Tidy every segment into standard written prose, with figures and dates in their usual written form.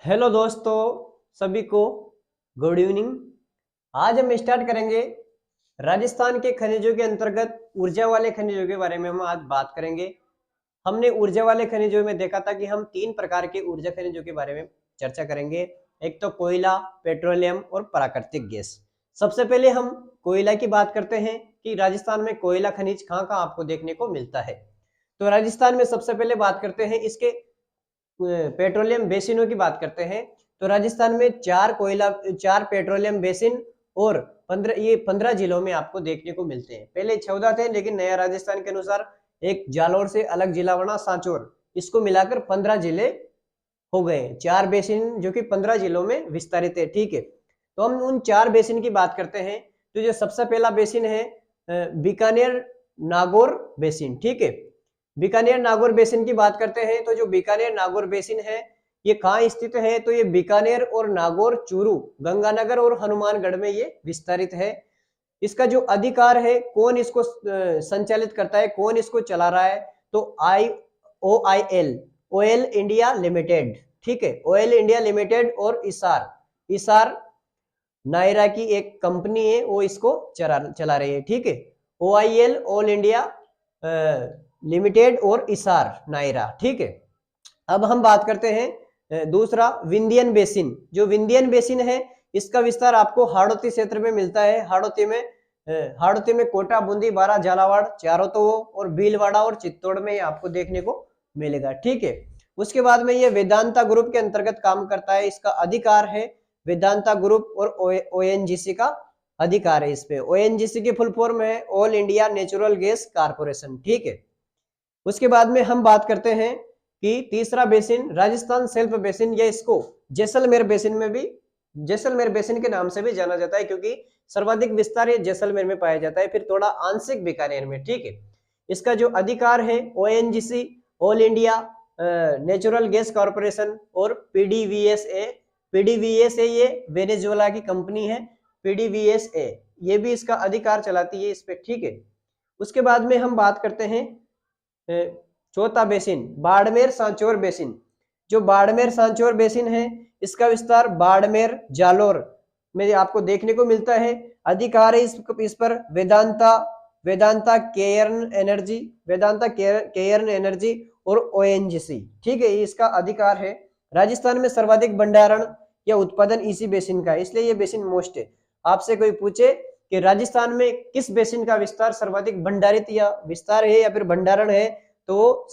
Hello दोस्तों, सभी को गुड इवनिंग। आज हम स्टार्ट करेंगे राजस्थान के खनिजों के अंतर्गत ऊर्जा वाले खनिजों के बारे में हम आज बात करेंगे। हमने ऊर्जा वाले खनिजों में देखा था कि हम 3 प्रकार के ऊर्जा खनिजों के बारे में चर्चा करेंगे। एक तो कोयला, पेट्रोलियम और प्राकृतिक गैस। सबसे पहले हम कोयला की बात करते हैं कि राजस्थान में कोयला खनिज कहाँ कहाँ आपको देखने को मिलता है। तो राजस्थान में सबसे पहले बात करते हैं इसके पेट्रोलियम बेसिनों की बात करते हैं। तो राजस्थान में 4 पेट्रोलियम बेसिन और 15 जिलों में आपको देखने को मिलते हैं। पहले 14 थे, लेकिन नया राजस्थान के अनुसार एक जालौर से अलग जिला बना सांचौर, इसको मिलाकर 15 जिले हो गए। 4 बेसिन जो कि 15 जिलों में विस्तारित है। ठीक है, तो हम उन 4 बेसिन की बात करते हैं। तो जो सबसे पहला बेसिन है बीकानेर नागौर बेसिन। ठीक है, बीकानेर नागौर बेसिन की बात करते हैं। तो जो बीकानेर नागौर बेसिन है ये कहाँ स्थित है? तो ये बीकानेर और नागौर, चूरू, गंगानगर और हनुमानगढ़ में ये विस्तारित है। इसका जो अधिकार है, कौन इसको संचालित करता है, कौन इसको चला रहा है? तो OIL, ऑयल इंडिया लिमिटेड। ठीक है, ऑयल इंडिया लिमिटेड और इसार नायरा की एक कंपनी है, वो इसको चला रही है। ठीक है, OIL ऑल इंडिया लिमिटेड और इसार नायरा। ठीक है, अब हम बात करते हैं दूसरा विंध्यन बेसिन। जो विंध्यन बेसिन है इसका विस्तार आपको हाड़ौती क्षेत्र में मिलता है। हाड़ौती में कोटा, बूंदी, बारा, झालावाड़, चारोतो और भीलवाड़ा और चित्तौड़ में आपको देखने को मिलेगा। ठीक है, उसके बाद में ये वेदांता ग्रुप के अंतर्गत काम करता है। इसका अधिकार है वेदांता ग्रुप और ONGC का अधिकार है इस पे। ONGC की फुल फॉर्म है all India natural gas corporation. ठीक है, उसके बाद में हम बात करते हैं कि तीसरा बेसिन राजस्थान सेल्फ बेसिन, या इसको जैसलमेर बेसिन में भी, जैसलमेर बेसिन के नाम से भी जाना जाता है, क्योंकि सर्वाधिक विस्तार ये जैसलमेर में पाया जाता है, फिर थोड़ा आंशिक बीकानेर में। ठीक है, इसका जो अधिकार है ONGC all India natural gas corporation और पीडीवीएसए ये वेनेजुएला की कंपनी है। पीडीवीएसए ये भी इसका अधिकार चलाती है इस पे। ठीक है, उसके बाद में हम बात करते हैं चौथा बेसिन बाड़मेर सांचौर बेसिन। जो बाड़मेर सांचौर बेसिन है इसका विस्तार बाड़मेर, जालोर में आपको देखने को मिलता है। अधिकार है इस पर वेदांता केयर्न एनर्जी और ONGC। ठीक है, इसका अधिकार है। राजस्थान में सर्वाधिक भंडारण या उत्पादन इसी बेसिन का है, इसलिए ये बेसिन मोस्ट है। आपसे कोई पूछे कि राजस्थान में किस बेसिन का विस्तार सर्वाधिक भंडारित या विस्तार है या फिर भंडारण है, तो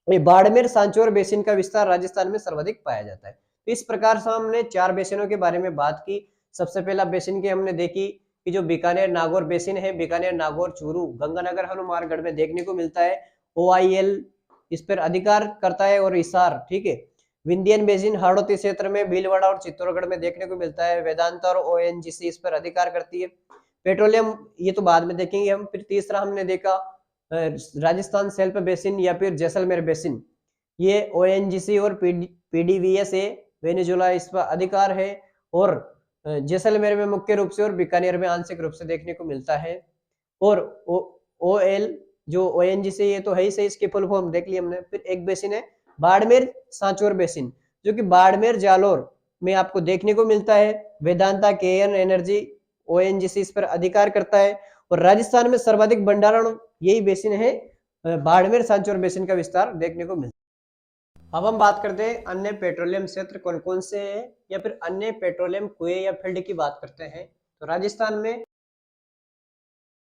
बाड़मेर सांचौर बेसिन का विस्तार राजस्थान में सर्वाधिक पाया जाता है। तो इस प्रकार से हमने 4 बेसिनों के बारे में बात की। सबसे पहला बेसिन की हमने देखी कि जो बीकानेर नागौर बेसिन है, बीकानेर, नागौर, चूरू, गंगानगर, हनुमानगढ़ में देखने को मिलता है। OIL इस पर अधिकार करता है और इसार। ठीक है, विंध्यन बेसिन हाड़ौती क्षेत्र में भीलवाड़ा और चित्तौड़गढ़ में देखने को मिलता है। वेदांता और ONGC इस पर अधिकार करती है। पेट्रोलियम ये तो बाद में देखेंगे हम। फिर तीसरा हमने देखा राजस्थान सेल्फ बेसिन या फिर जैसलमेर बेसिन, ये ONGC और पीडीवीएसए वेनेजुएला इस पर अधिकार है, और जैसलमेर में मुख्य रूप से और बीकानेर में आंशिक रूप से देखने को मिलता है। और OL जो ONGC ये तो है ही सही, इसकी फुल फॉर्म देख ली हमने। फिर एक बेसिन है बाड़मेर सांचौर बेसिन, जो कि बाड़मेर, जालोर में आपको देखने को मिलता है। वेदांता केयर्न एनर्जी ONGC इस पर अधिकार करता है, और राजस्थान में सर्वाधिक भंडारण यही बेसिन है, बाड़मेर सांचौर बेसिन का विस्तार देखने को मिलता है। अब हम बात करते हैं अन्य पेट्रोलियम क्षेत्र कौन कौन से हैं, या फिर अन्य पेट्रोलियम कुएं या फील्ड की बात करते हैं। तो राजस्थान में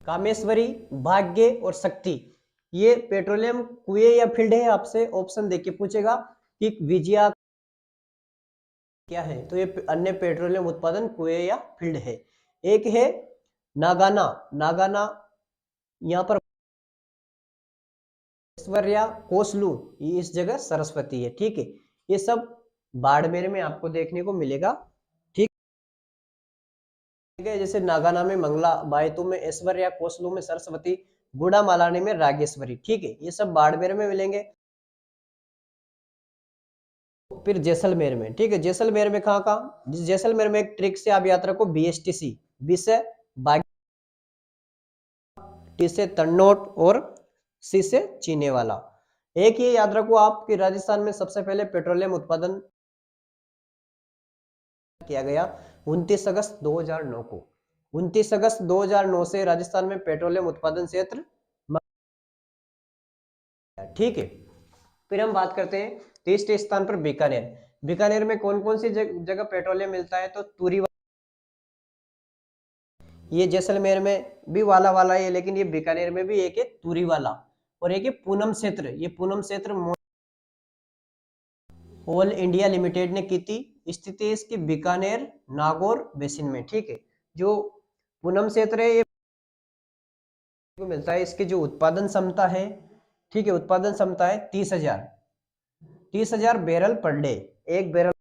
कामेश्वरी, भाग्य और शक्ति ये पेट्रोलियम कुएं या फील्ड है। आपसे ऑप्शन देके पूछेगा कि विजया क्या है, तो ये अन्य पेट्रोलियम उत्पादन कुएं या फील्ड है। एक है नागाना यहाँ पर ऐश्वर्या, कोसलू ये इस जगह सरस्वती है। ठीक है, ये सब बाड़मेर में आपको देखने को मिलेगा। ठीक है, जैसे नागाना में मंगला, बायतू में ऐश्वर्या, कोसलू में सरस्वती, गुड़ामालानी में रागेश्वरी। ठीक है, ये सब बाड़मेर में मिलेंगे। फिर जैसलमेर में, ठीक है, जैसलमेर में कहाँ जैसलमेर में एक ट्रिक से आप याद रखो, BSTC, बी से बागी, टी से तन्नोट और सी से चीने वाला। एक ये याद रखो आप कि राजस्थान में सबसे पहले पेट्रोलियम उत्पादन किया गया 29 अगस्त 2009 को। 29 अगस्त 2009 से राजस्थान में पेट्रोलियम उत्पादन क्षेत्र, ठीक है। फिर हम बात करते हैं तीसरे स्थान पर बीकानेर। बीकानेर में कौन कौन सी जगह पेट्रोलियम मिलता है? तो तुरी, ये जैसलमेर में भी वाला वाला है, लेकिन ये बीकानेर में भी एक है तुरी वाला, और एक है पूनम क्षेत्र। ये पूनम क्षेत्र ऑल इंडिया लिमिटेड ने की थी। स्थिति है इसकी बीकानेर नागौर बेसिन में, ठीक है। जो पूनम क्षेत्र है ये को मिलता है, इसकी जो उत्पादन क्षमता है, ठीक है, उत्पादन क्षमता है 30,000 बैरल पर डे। एक बैरल,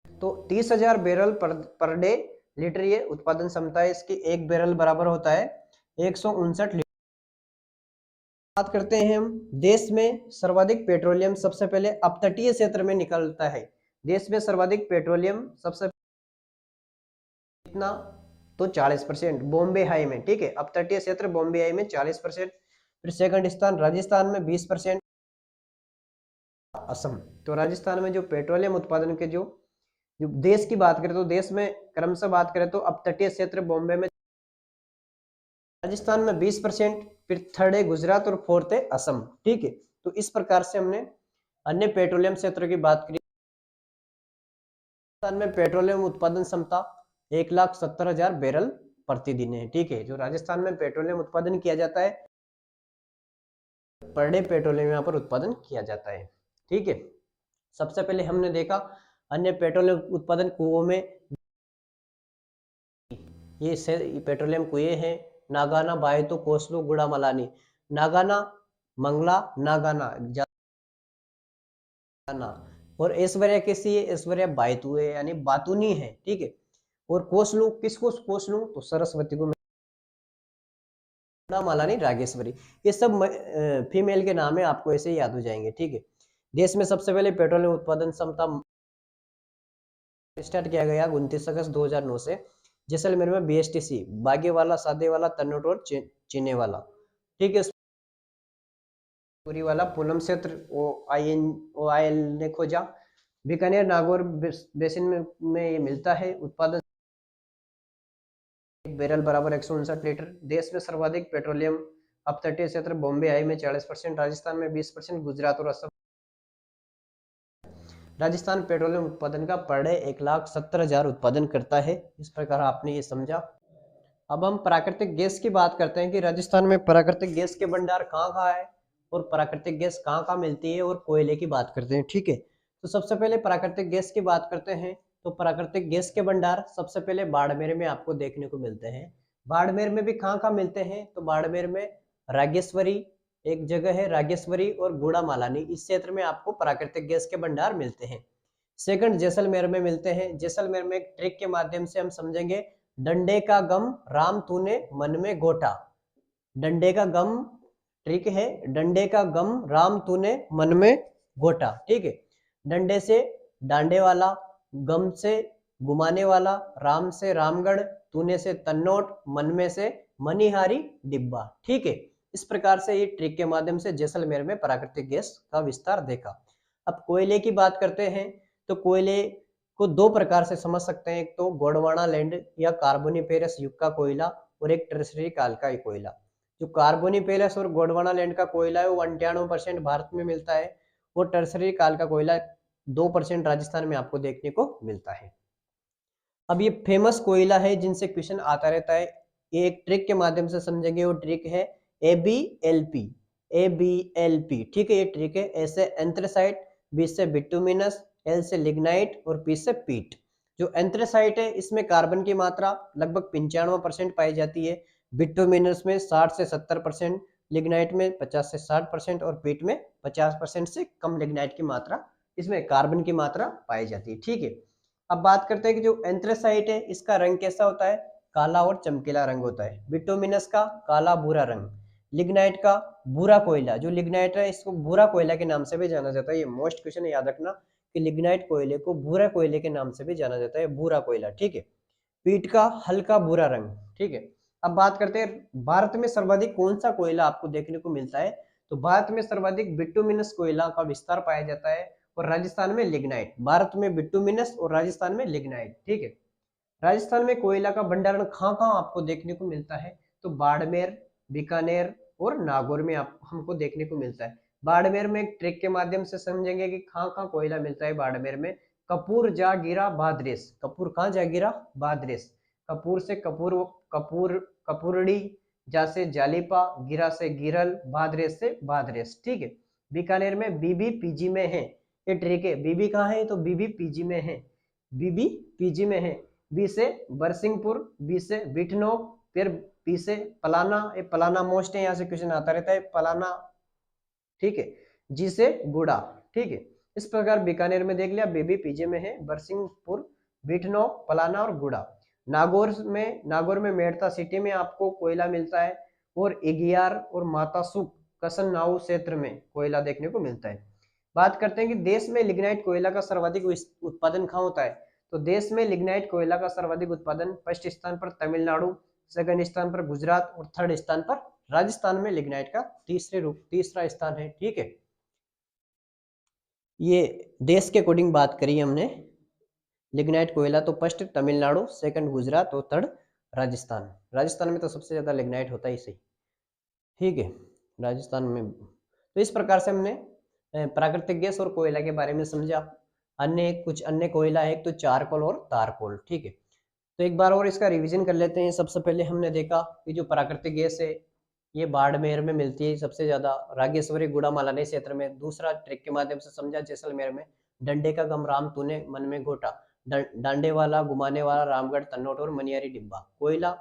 तो 30,000 बैरल पर डे लीटर ये उत्पादन क्षमता है इसकी। एक बैरल बराबर होता है 159 लीटर। बात करते हैं हम देश में सर्वाधिक पेट्रोलियम सबसे पहले अपतटीय क्षेत्र में निकलता है। देश में सर्वाधिक पेट्रोलियम सबसे कितना? तो 40%, बॉम्बे हाई में, ठीक है। अपतटीय क्षेत्र बॉम्बे हाई में 40%। फिर सेकंड स्थान राजस्थान में 20%, असम। तो राजस्थान में जो पेट्रोलियम उत्पादन के जो देश की बात करें तो देश में क्रमशः बात करें तो अपतटीय क्षेत्र बॉम्बे में, राजस्थान में 20%, फिर थर्ड है गुजरात और फोर्थ है असम, ठीक है। तो इस प्रकार से हमने अन्य पेट्रोलियम क्षेत्रों की बात करी। राजस्थान में पेट्रोलियम उत्पादन क्षमता 1,70,000 बैरल प्रतिदिन है, ठीक है। जो राजस्थान में पेट्रोलियम उत्पादन किया जाता है, पर डे पेट्रोलियम यहाँ पर उत्पादन किया जाता है, ठीक है। सबसे पहले हमने देखा अन्य पेट्रोलियम उत्पादन कुओं में, ये पेट्रोलियम कुएं हैं नागाना, बायतू, कोसलू, गुड़ामलानी। नागाना, मंगला, नागाना, और ऐश्वर्या कैसी है? ऐश्वर्या बायतू है, यानी बातूनी है, ठीक है। और कोसलू, किसको कोसलू? तो सरस्वती को। गुड़ामलानी, रागेश्वरी। ये सब फीमेल के नाम है, आपको ऐसे याद हो जाएंगे, ठीक है। देश में सबसे पहले पेट्रोलियम उत्पादन क्षमता स्टार्ट किया गया 29 अगस्त 2009 से जैसलमेर में BSTC, बागेवाला, सादेवाला, तन्नोट और चीने वाला, ठीक है। पूरी वाला पूनम क्षेत्र OIL ने खोजा। बीकानेर नागौर बेसिन में ये मिलता है। उत्पादन एक बैरल बराबर 159 लीटर। देश में सर्वाधिक पेट्रोलियम अपतटीय क्षेत्र बॉम्बे हाई में 40%, राजस्थान में 20%, गुजरात और असम। राजस्थान पेट्रोलियम उत्पादन का पर डे 1,70,000 उत्पादन करता है। इस प्रकार आपने ये समझा। अब हम प्राकृतिक गैस की बात करते हैं कि राजस्थान में प्राकृतिक गैस के भंडार कहाँ कहाँ है और प्राकृतिक गैस कहाँ कहाँ मिलती है, और कोयले की बात करते हैं, ठीक है। तो सबसे पहले प्राकृतिक गैस की बात करते हैं। तो प्राकृतिक गैस के भंडार सबसे पहले बाड़मेर में आपको देखने को मिलते हैं। बाड़मेर में भी कहाँ कहाँ मिलते हैं? तो बाड़मेर में रागेश्वरी एक जगह है, रागेश्वरी और गुड़ामालानी, इस क्षेत्र में आपको प्राकृतिक गैस के भंडार मिलते हैं। सेकंड जैसलमेर में मिलते हैं। जैसलमेर में एक ट्रिक के माध्यम से हम समझेंगे। डंडे का गम राम तूने मन में गोटा। डंडे का गम, ट्रिक है, डंडे का गम राम तूने मन में गोटा, ठीक है। डंडे से डांडे वाला, गम से घुमाने वाला, राम से रामगढ़, तूने से तन्नोट, मन में से मनिहारी डिब्बा, ठीक है। इस प्रकार से ये ट्रिक के माध्यम से जैसलमेर में प्राकृतिक गैस का विस्तार देखा। अब कोयले की बात करते हैं। तो कोयले को दो प्रकार से समझ सकते हैं। एक तो गोंडवाना लैंड या कार्बोनिफेरस युग का कोयला, और एक टर्सरी काल का कोयला। जो कार्बोनिफेरस और गोंडवाना लैंड का कोयला है वो 98% भारत में मिलता है, और टर्सरी काल का कोयला 2% राजस्थान में आपको देखने को मिलता है। अब ये फेमस कोयला है जिनसे क्वेश्चन आता रहता है, ये एक ट्रिक के माध्यम से समझेंगे। वो ट्रिक है ABLP। ABLP, ठीक है, ये ट्रिक है। ऐसे एंथ्रेसाइट, बी से बिटुमिनस, L से लिग्नाइट और P से पीट। जो एंथ्रेसाइट है इसमें कार्बन की मात्रा लगभग 95% पाई जाती है। बिटुमिनस में 60 से 70%, लिग्नाइट में 50 से 60% और पीट में 50% से कम लिग्नाइट की मात्रा, इसमें कार्बन की मात्रा पाई जाती है, ठीक है। अब बात करते हैं कि जो एंथ्रेसाइट है इसका रंग कैसा होता है? काला और चमकीला रंग होता है। बिटुमिनस का काला भूरा रंग, लिग्नाइट का भूरा कोयला। जो लिग्नाइट है इसको भूरा कोयला के नाम से भी जाना जाता है। ये मोस्ट क्वेश्चन याद रखना कि लिग्नाइट कोयले को भूरा कोयले के नाम से भी जाना जाता है, भूरा कोयला, ठीक है। पीट का हल्का भूरा रंग, ठीक है। अब बात करते हैं भारत में सर्वाधिक कौन सा कोयला आपको देखने को मिलता है। तो भारत में सर्वाधिक बिटुमिनस कोयला का विस्तार पाया जाता है, और राजस्थान में लिग्नाइट। भारत में बिटुमिनस और राजस्थान में लिग्नाइट। ठीक है, राजस्थान में कोयला का भंडारण कहाँ कहाँ आपको देखने को मिलता है, तो बाड़मेर, बीकानेर और नागौर में आप हमको देखने को मिलता है। बाड़मेर में एक ट्रिक के माध्यम से समझेंगे कि कहाँ कहाँ कोयला मिलता है बाड़मेर में। कपूर, जागीरा, भाद्रेस। कपूर कहाँ, जागीरा, भाद्रेस। कपूर से कपूरड़ी, जा से जालिपा, गिरा से गिरल, भाद्रेस से भाद्रेस। ठीक है, बीकानेर में बीबी पीजी में है। ये ट्रिक है, बीबी कहाँ है, तो बीबी पीजी में है, बीबी पीजी में है। बी से बरसिंहपुर, बी से बिठनोक, फिर पी से पलाना। ये पलाना मोस्ट है, यहाँ से क्वेश्चन आता रहता है, पलाना। ठीक है, जी से गुड़ा। ठीक है, इस प्रकार बीकानेर में देख लिया, बीबी पीजे में है, बरसिंहपुर, बिठनोक, पलाना और गुड़ा। नागौर में मेड़ता सिटी में आपको कोयला मिलता है, और इगियार और मातासुक कसन नाऊ क्षेत्र में कोयला देखने को मिलता है। बात करते हैं कि देश में लिग्नाइट कोयला का सर्वाधिक उत्पादन कहाँ होता है, तो देश में लिग्नाइट कोयला का सर्वाधिक उत्पादन फर्स्ट स्थान पर तमिलनाडु, सेकंड स्थान पर गुजरात और थर्ड स्थान पर राजस्थान में लिग्नाइट का तीसरा स्थान है। ठीक है, ये देश के अकॉर्डिंग बात करी हमने। लिग्नाइट कोयला तो फर्स्ट तमिलनाडु, सेकंड गुजरात और थर्ड राजस्थान। राजस्थान में तो सबसे ज्यादा लिग्नाइट होता ही सही। ठीक है, राजस्थान में। तो इस प्रकार से हमने प्राकृतिक गैस और कोयला के बारे में समझा। कुछ अन्य कोयला है, एक तो चारकोल और तारकोल। ठीक है, तो एक बार और इसका रिवीजन कर लेते हैं। सबसे पहले हमने देखा कि जो प्राकृतिक गैस है ये बाड़मेर में मिलती है सबसे ज्यादा, रागेश्वरी, गुड़ामालानी क्षेत्र में। दूसरा ट्रिक के माध्यम से समझा, जैसलमेर में डंडे का गम राम तूने मन में घोटा, डांडे वाला, घुमाने वाला, रामगढ़, तन्नोट और मनियारी डिब्बा। कोयला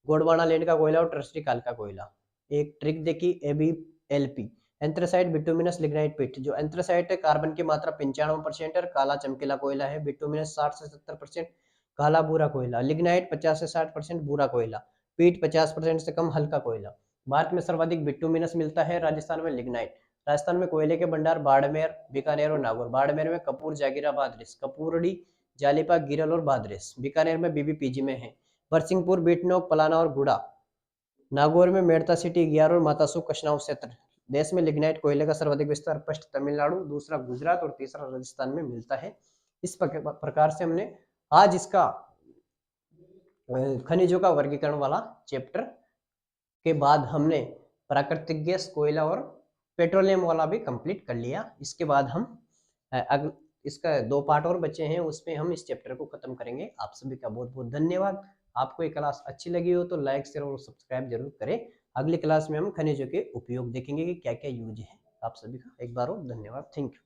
गोडवाना लैंड का कोयला और ट्रस्टी काल का कोयला। एक ट्रिक देखी, ABLP, एंथ्रासाइट, बिटुमिनस, लिग्नाइट पिट। जो एंथ्रासाइट है कार्बन की मात्रा 95% और काला चमकीला कोयला है। बिटुमिनस 60 से 70% काला भूरा कोयला। लिग्नाइट 50 से 60% भूरा कोयला। पीट 50% से कम हल्का कोयला। भारत में सर्वाधिक बिटुमिनस मिलता है, राजस्थान में लिग्नाइट। राजस्थान में कोयले के भंडार बाड़मेर, बीकानेर और नागौर। बाड़मेर में कपूर, जागीरा, भाद्रेस। कपूरड़ी, जालिपा, गिरल और भाद्रेस। बीकानेर में बीबीपीजी में है। बरसिंहपुर, बीटनोक, पलाना और गुड़ा। नागौर में मेड़ता सिटी, गियार और मातासू कशनाव क्षेत्र। देश में लिग्नाइट कोयले का सर्वाधिक विस्तार फर्स्ट तमिलनाडु, दूसरा गुजरात और तीसरा राजस्थान में मिलता है। इस प्रकार से हमने आज इसका खनिजों का वर्गीकरण वाला चैप्टर के बाद हमने प्राकृतिक गैस, कोयला और पेट्रोलियम वाला भी कंप्लीट कर लिया। इसके बाद हम इसका 2 पार्ट और बचे हैं, उसमें हम इस चैप्टर को खत्म करेंगे। आप सभी का बहुत बहुत धन्यवाद। आपको ये क्लास अच्छी लगी हो तो लाइक, शेयर और सब्सक्राइब जरूर करें। अगली क्लास में हम खनिजों के उपयोग देखेंगे कि क्या क्या यूज है। आप सभी का एक बार और धन्यवाद। Thank you.